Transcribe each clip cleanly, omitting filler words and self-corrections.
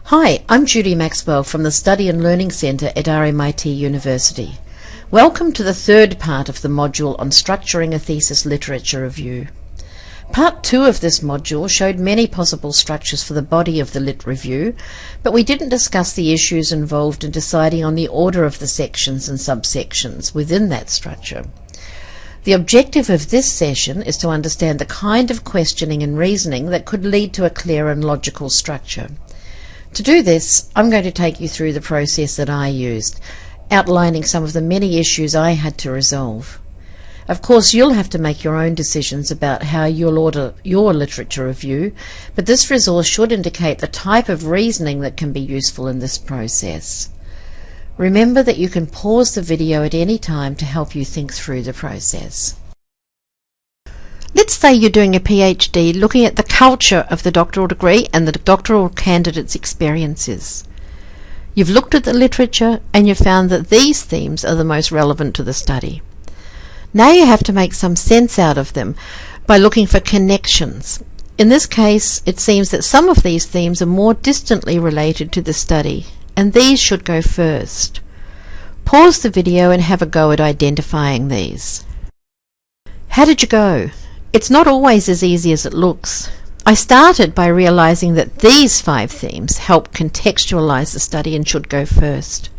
Hi, I'm Judy Maxwell from the Study and Learning Centre at RMIT University. Welcome to the third part of the module on structuring a thesis literature review. Part 2 of this module showed many possible structures for the body of the lit review, but we didn't discuss the issues involved in deciding on the order of the sections and subsections within that structure. The objective of this session is to understand the kind of questioning and reasoning that could lead to a clear and logical structure. To do this, I'm going to take you through the process that I used, outlining some of the many issues I had to resolve. Of course, you'll have to make your own decisions about how you'll order your literature review, but this resource should indicate the type of reasoning that can be useful in this process. Remember that you can pause the video at any time to help you think through the process. Let's say you're doing a PhD looking at the culture of the doctoral degree and the doctoral candidate's experiences. You've looked at the literature and you've found that these themes are the most relevant to the study. Now you have to make some sense out of them by looking for connections. In this case, it seems that some of these themes are more distantly related to the study, and these should go first. Pause the video and have a go at identifying these. How did you go? It's not always as easy as it looks. I started by realizing that these 5 themes help contextualize the study and should go first.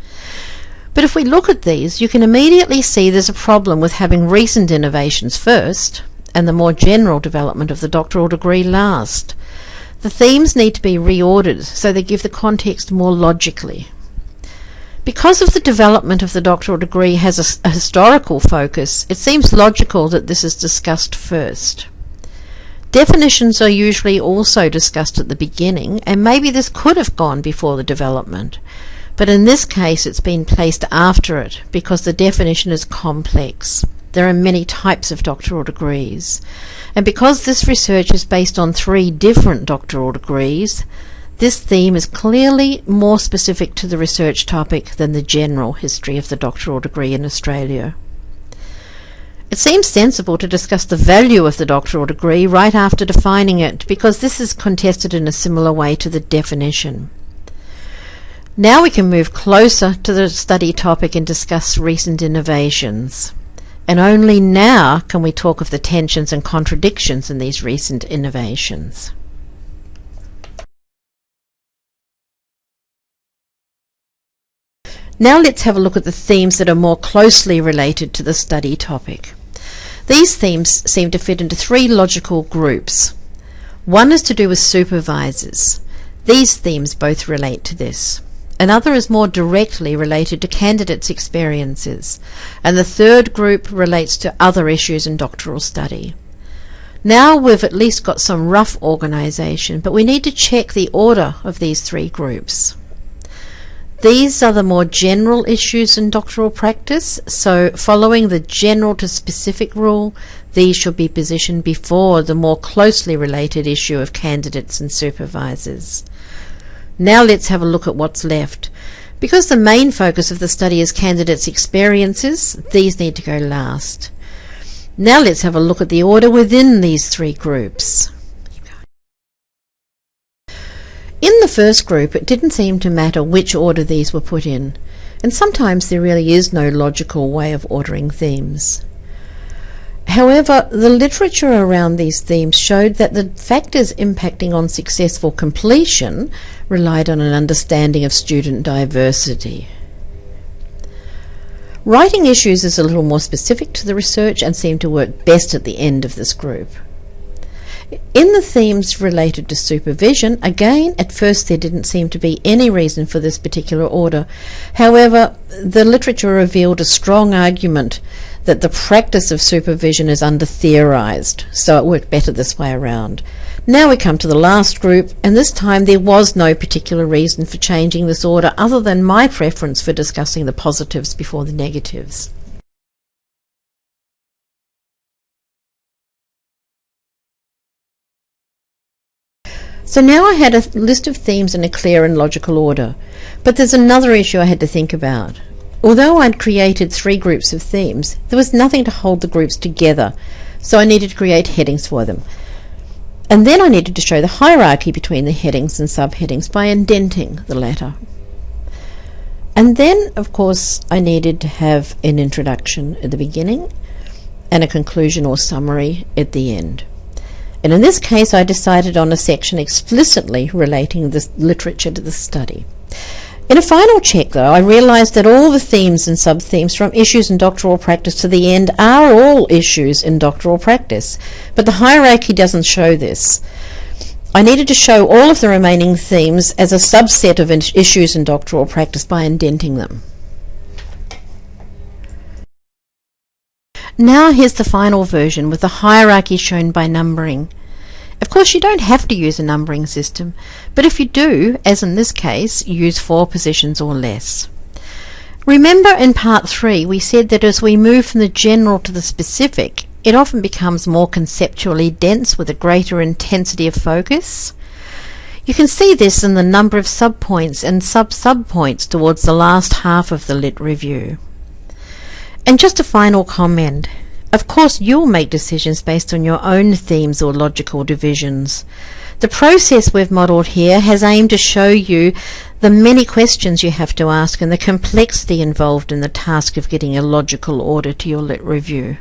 But if we look at these, you can immediately see there's a problem with having recent innovations first and the more general development of the doctoral degree last. The themes need to be reordered so they give the context more logically. Because of the development of the doctoral degree has a historical focus, it seems logical that this is discussed first. Definitions are usually also discussed at the beginning, and maybe this could have gone before the development. But in this case it's been placed after it because the definition is complex. There are many types of doctoral degrees. And because this research is based on 3 different doctoral degrees, this theme is clearly more specific to the research topic than the general history of the doctoral degree in Australia. It seems sensible to discuss the value of the doctoral degree right after defining it, because this is contested in a similar way to the definition. Now we can move closer to the study topic and discuss recent innovations. And only now can we talk of the tensions and contradictions in these recent innovations. Now let's have a look at the themes that are more closely related to the study topic. These themes seem to fit into 3 logical groups. One is to do with supervisors. These themes both relate to this. Another is more directly related to candidates' experiences. And the third group relates to other issues in doctoral study. Now we've at least got some rough organisation, but we need to check the order of these 3 groups. These are the more general issues in doctoral practice, so following the general to specific rule, these should be positioned before the more closely related issue of candidates and supervisors. Now let's have a look at what's left. Because the main focus of the study is candidates' experiences, these need to go last. Now let's have a look at the order within these 3 groups. In the first group, it didn't seem to matter which order these were put in, and sometimes there really is no logical way of ordering themes. However, the literature around these themes showed that the factors impacting on successful completion relied on an understanding of student diversity. Writing issues is a little more specific to the research and seemed to work best at the end of this group. In the themes related to supervision, again, at first there didn't seem to be any reason for this particular order. However, the literature revealed a strong argument that the practice of supervision is under-theorized, so it worked better this way around. Now we come to the last group, and this time there was no particular reason for changing this order other than my preference for discussing the positives before the negatives. So now I had a list of themes in a clear and logical order, but there's another issue I had to think about. Although I'd created 3 groups of themes, there was nothing to hold the groups together, so I needed to create headings for them. And then I needed to show the hierarchy between the headings and subheadings by indenting the latter. And then, of course, I needed to have an introduction at the beginning and a conclusion or summary at the end. And in this case, I decided on a section explicitly relating the literature to the study. In a final check, though, I realised that all the themes and sub-themes from issues in doctoral practice to the end are all issues in doctoral practice, but the hierarchy doesn't show this. I needed to show all of the remaining themes as a subset of issues in doctoral practice by indenting them. Now here's the final version with the hierarchy shown by numbering. Of course, you don't have to use a numbering system, but if you do, as in this case, use 4 positions or less. Remember in part 3 we said that as we move from the general to the specific, it often becomes more conceptually dense with a greater intensity of focus. You can see this in the number of subpoints and sub-subpoints towards the last half of the Lit Review. And just a final comment. Of course, you'll make decisions based on your own themes or logical divisions. The process we've modelled here has aimed to show you the many questions you have to ask and the complexity involved in the task of getting a logical order to your Lit Review.